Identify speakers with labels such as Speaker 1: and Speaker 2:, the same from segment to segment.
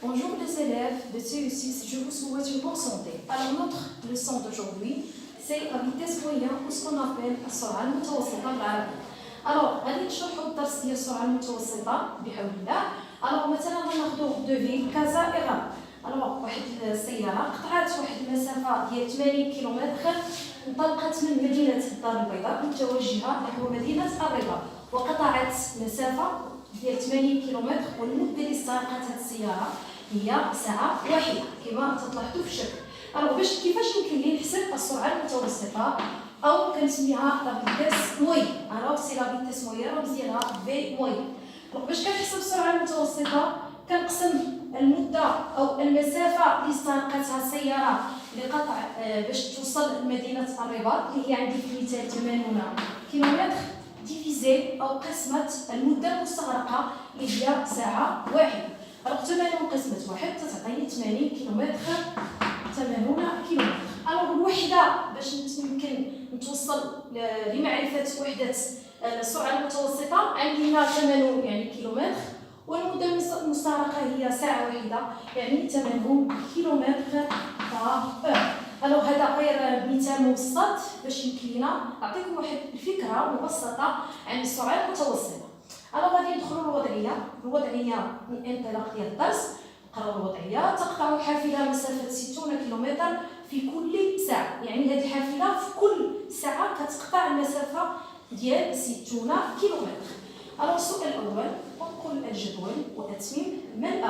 Speaker 1: Bonjour les élèves de CE6, je vous souhaite une bonne santé. Alors notre leçon d'aujourd'hui, c'est la vitesse moyenne ou ce qu'on appelle السرعة المتوسطة بالعربي. Alors غادي نشرحوا الدرس ديال السرعة المتوسطة بحول الله. Alors مثلا غناخذوا دو فيل كازا إيغال. Alors واحد السيارة قطعت واحد المسافة ديال 80 كيلومتر انطلقت من مدينة الدار البيضاء متوجهة نحو مدينة الرباط وقطعت مسافة ديال 80 كيلومتر والمدة اللي استغرقتها السيارة هي ساعة واحدة كما تلاحظوا في الشكل. alors كيفاش يمكن لي نحسب السرعة المتوسطة أو كنسميها لا فيتيس موين. alors سي لا فيتيس موين رمز ديالها في موين. alors باش كنحسب السرعة المتوسطة كنقسم المدة أو المسافة اللي استغرقتها السيارة لقطع باش توصل لمدينة الرباط اللي هي عندي في المثال 80 كيلومتر ديفيزي أو قسمة المدة المستغرقة اللي هي ساعة واحدة. alors 80 قسمة واحد تعطيني 80 كيلومتر 80 كيلومتر. alors الوحدة باش يمكن نتوصل لمعرفة وحدة السرعة المتوسطة عندي هنا 80 يعني كيلومتر والمدة المستغرقة هي ساعة واحدة يعني 80 كيلومتر alors هذا غير مثال مبسط باش يمكن لينا نعطيكم واحد الفكرة مبسطة عن السرعة المتوسطة. alors غادي ندخلوا الوضعية من انطلاق ديال الدرس. نقراو الوضعية. تقطع حافلة مسافة 60 كيلومتر في كل ساعة، يعني هذه الحافلة في كل ساعة كتقطع المسافة ديال 60 كيلومتر. alors السؤال الأول انقل الجدول وأتمم ملء.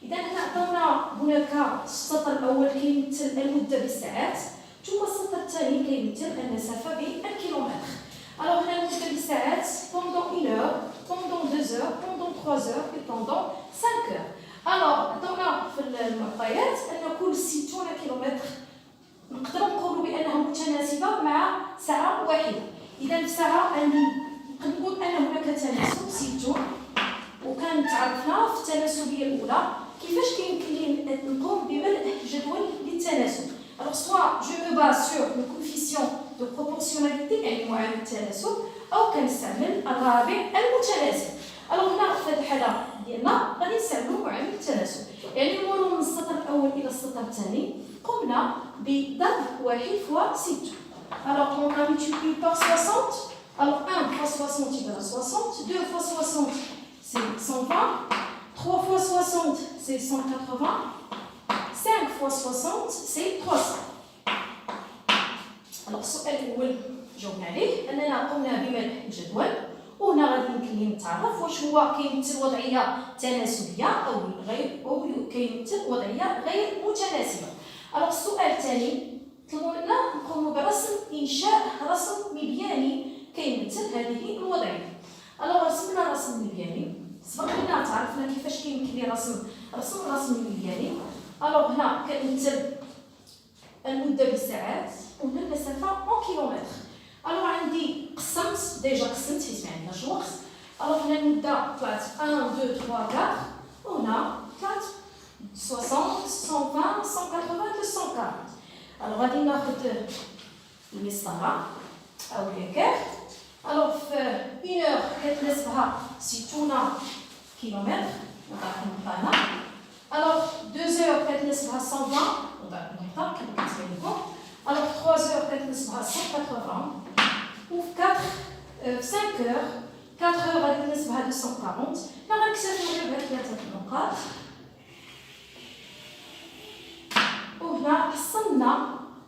Speaker 1: إذا هنا عطاونا هناك السطر الأول كيمثل المدة بالساعات ثم السطر الثاني كيمثل المسافة بالكيلومتر. alors هنا المدة بالساعات pendant 1 heure, pendant 2 heures, pendant 3 heures et pendant 5 heures. alors عطاونا في المعطيات أن كل 60 كيلومتر نقدروا نقولوا بأنها متناسبة مع ساعة واحدة. إذا في ساعة نقدر نقول أن هناك تناسب 60 وكان تعرفنا في التناسبية الأولى كيفاش كيمكن لي نقوم بملء جدول للتناسب. alors soit je me base sur le coefficient de proportionnalité يعني معامل التناسب أو كنستعمل الرابع المتناسب. alors هنا في هذه الحالة ديالنا غادي نستعملوا معامل التناسب، يعني المرور من السطر الأول إلى السطر الثاني قمنا بضرب 1 fois 6. alors on a multiplié par 60. alors 1 fois 60 égale à 60, 2 fois 60 c'est 120, 3 fois 60 c'est 180, 5 fois 60 c'est 300. alors السؤال الأول جاوبنا عليه أننا قمنا بملء الجدول وهنا غادي يمكن لي نتعرف واش هو كيمثل وضعية تناسبية أو كيمثل وضعية غير متناسبة. alors السؤال الثاني طلبوا منا نقوموا برسم إنشاء رسم مبياني كيمثل هذه الوضعية. alors رسمنا الرسم المبياني سبق لنا تعرفنا كيفاش كيمكن لي رسم الرسم المبياني. alors هنا كنمثل المدة بالساعات وهنا المسافة en كيلومتر. alors عندي قسمت حيت ما عندناش الوقت. alors هنا المدة طلعت 1 2 3 4 وهنا طلعت 60 120 180 240. alors غادي ناخذ المسطرة أو العكاك. alors في 1 heure كتناسبها 60 كيلومتر نعطيكم نقطة هنا. alors 2 heures كتناسبها 120 نعطيكم نقطة كما كتبان لكم. alors 3 heures كتناسبها 180 و في 5 heures 4 heures غادي تناسبها 240. هنا غنكتفيو غير بهاد 3 النقاط وهنا حصلنا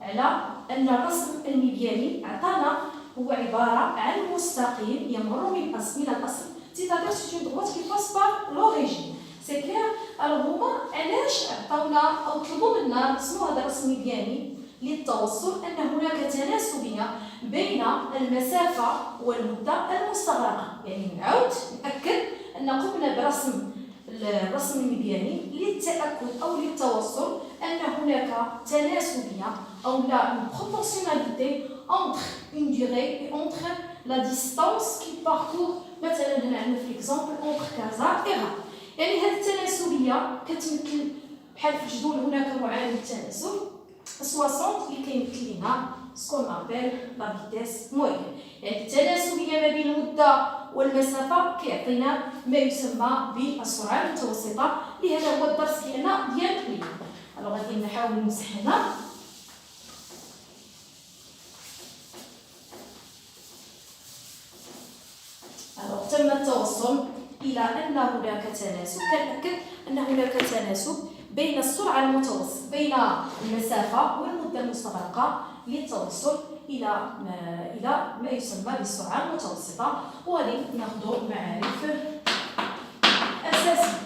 Speaker 1: على أن الرسم المبياني عطانا هو عبارة عن مستقيم يمر من الأصل c'est-à-dire c'est une droite qui passe par l'origine. c'est clair. alors هما علاش عطاونا أو طلبوا منا نرسموا هذا الرسم المبياني للتوصل أن هناك تناسبية بين المسافة والمدة المستغرقة. يعني نعاود نأكد أن قمنا برسم الرسم المبياني للتأكد أو للتوصل أن هناك تناسبية أو لا une proportionnalité entre une durée et entre la distance qui parcourt. مثلا هنا عندنا في l'exemple entre كازا إيغال. يعني هذه التناسبية كتمثل بحال في الجدول هناك معامل التناسب 60 اللي كيمثل لنا سكون ابل لا فيتيس موين. يعني التناسبية ما بين المدة والمسافة كيعطينا ما يسمى بالسرعة المتوسطة اللي هذا هو الدرس ديالنا ديال اليوم. الوغ غادي نحاول نمسح هنا. الوغ تم التوصل إلى أن هناك تناسب، كنأكد أن هناك تناسب بين السرعة المتوسطة بين المسافة والمدة المستغرقة للتوصل إلى ما يسمى بالسرعة المتوسطة. وغادي ناخذ معارف أساسية.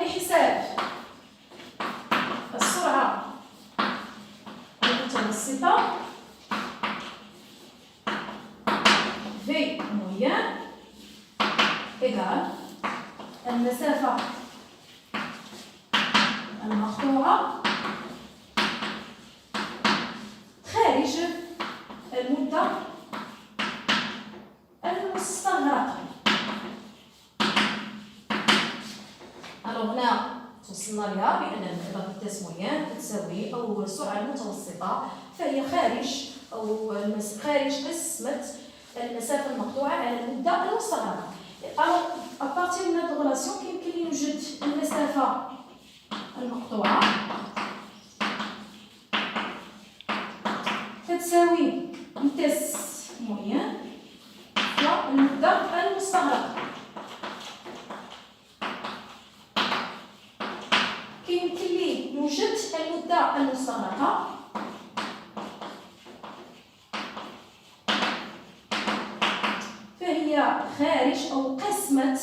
Speaker 1: لحساب السرعة المتوسطة V moyen égal المسافة المقطوعة خارج المدة المستغرقة. هنا توصلنا لها بأن لا فيتاس مويان تساوي أو السرعة المتوسطة فهي خارج قسمة المسافة المقطوعة على المدة المستغرقة. à partir من هذه الريلاسيون كيمكن لي نوجد المسافة المقطوعة تساوي فيتاس مويان والمدة المستغرقة. كيمكن لي نوجد المدة المستغرقة فهي خارج أو قسمة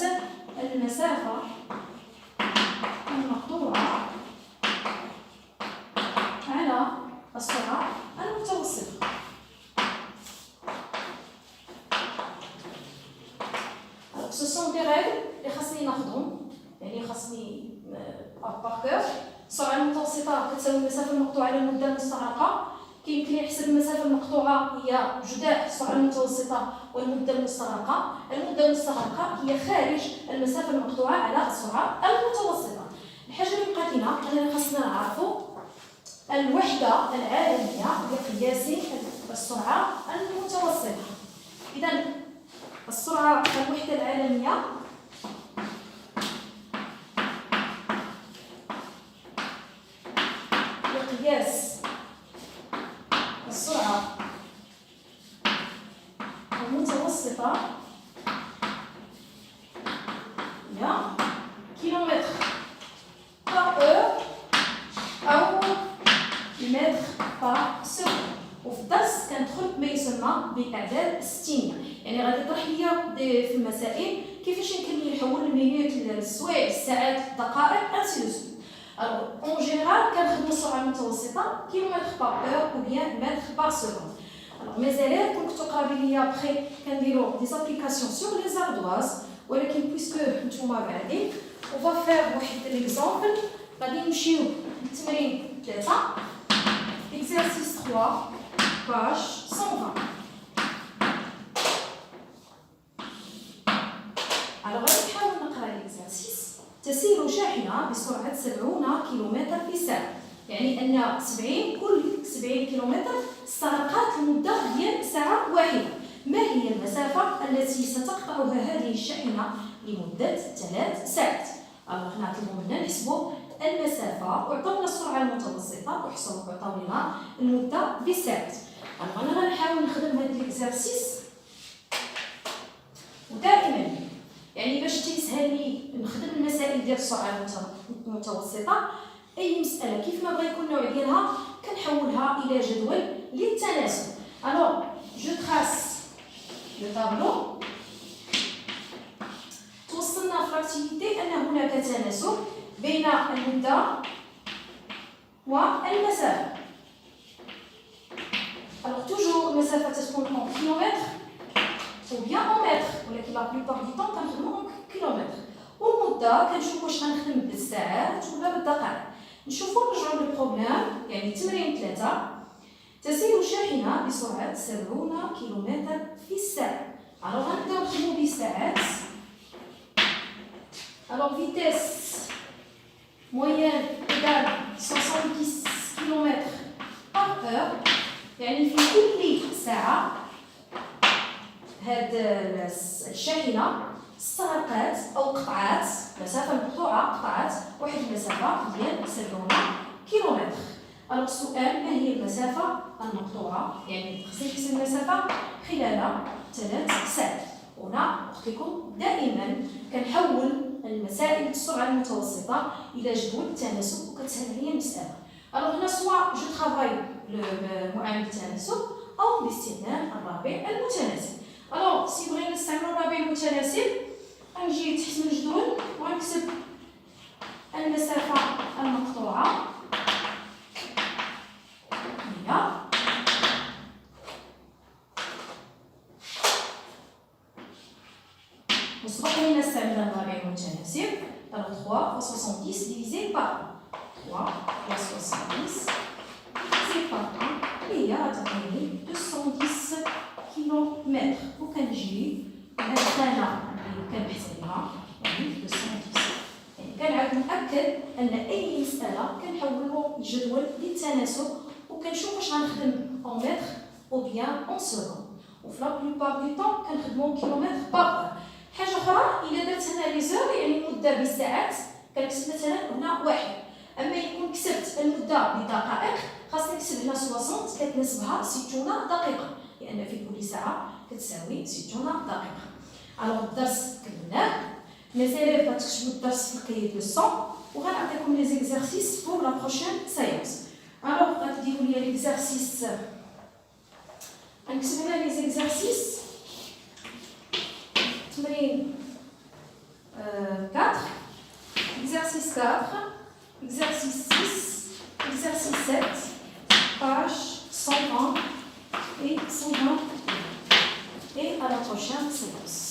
Speaker 1: المسافة المقطوعة على السرعة المتوسطة. Ce sont des règles اللي خاصني ناخذهم، يعني خاصني باركور. السرعة المتوسطة كتساوي المسافة المقطوعة على المدة المستغرقة. كيمكن لي نحسب المسافة المقطوعة هي جداء السرعة المتوسطة والمدة المستغرقة. المدة المستغرقة هي خارج المسافة المقطوعة على السرعة المتوسطة. الحاجة اللي بقات لنا أننا خاصنا نعرفوا الوحدة العالمية لقياس السرعة المتوسطة. إذا السرعة الوحدة العالمية لقياس السرعة المتوسطة هي كيلومتر بار اور أو متر بار سكوند. وفي الدرس كندخل ما يسمى بالأعداد الستينية، يعني غادي يطرح ليا في المسائل كيفاش يمكن لي نحول المينوت للسوايع الساعات الدقائق انسي دو سويت. Alors, en général, كنخدموا السرعة المتوسطة كيلومتر بار اور ou bien متر بار سكوند. Alors, mes élèves كنتو قرابين ليا بخي كنديرو دي زابليكاسيون سور لي زاردواز، ولكن بويسكو نتوما بعدين on va faire واحد ليكزامبل. غادي نمشيو للتمرين 3 exercice 3 page 120. Alors غادي نحاول نقرا ليكزارسيس. تسير شاحنة بسرعة 70 كيلومتر في الساعة، يعني أن 70 كل 70 كيلومتر استغرقت المدة ديال ساعة واحدة. ما هي المسافة التي ستقطعها هذه الشاحنة لمدة 3 ساعات؟ alors نطلبوا منا نحسبوا المسافة وعطونا السرعة المتوسطة وعطاو لنا المدة بالساعات. alors أنا غنحاول نخدم هذا ليكزارسيس ودائما يعني باش تيسهل لي نخدم المسائل ديال السرعة المتوسطة. أي مسألة كيف ما بغا يكون النوع ديالها كنحولها إلى جدول للتناسب. alors je trace le tableau. توصلنا في الاكتيفيتي أن هناك تناسب بين المدة والمسافة. alors toujours المسافة تكون en kilomètres ou bien en mètres، ولكن la plupart du temps كنخدمو en kilomètres. والمدة كنشوفو واش غنخدم بالساعات ولا بالدقائق. نشوفو نرجعو للبروبليم، يعني تمرين 3. تسير شاحنة بسرعة 70 كيلومتر في الساعة. alors غنبداو نخدمو بالساعات. alors vitesse moyenne égale 70 km par heure يعني في كل ساعة هاد الشاحنة استغرقت أو قطعت مسافة مقطوعة، قطعت واحد المسافة ديال 70 كيلومتر. الوغ السؤال، ما هي المسافة المقطوعة؟ يعني خصني نحسب المسافة خلال 3 ساعات. هنا قلت لكم دائما كنحول المسائل السرعة المتوسطة إلى جدول التناسب وكتسهل عليا المسألة. الوغ هنا سوا جو ترافاي بمعامل التناسب أو باستخدام الرابع المتناسب. الوغ سي بغينا نستعملو الرابع المتناسب، غنجي تحت من الجدول وغنكتب المسافة المقطوعة هي وسبق لينا استعملنا الرابع المتناسب. Alors 3 fois 70 divisé par 3 fois 70 divisé par 1 هي غتعطيني 210 كيلومتر. وكنجي لهاد الخانة اللي كنبحث عليها يعني 210. يعني كنعاود نأكد أن أي مسألة كنحولو الجدول للتناسب وكنشوف واش غنخدم أون متر أو بيان أون سكوند. وفي لا بلوبار دو طون كنخدمو كيلومتر باغ. حاجة أخرى إلا درت هنا لي زور يعني المدة بالساعات كنكتب مثلا هنا 1. أما يكون كتبت المدة بدقائق خاصني نكتب هنا 60 كتناسبها 60 دقيقة، لأن في كل ساعة كتساوي 60 دقيقة. ألوغ الدرس كملناه. ميزاليف غتكتبو الدرس في الكايي دو لسون وغنعطيكم لي زيكزارسيس بور لا بروشين سيونس. ألوغ غتديرو ليا ليكزارسيس، غنكتب هنا لي زيكزارسيس. تمرين 4, exercice 4, exercice 6, exercice 7, page 120 et 120. Et à la prochaine séance.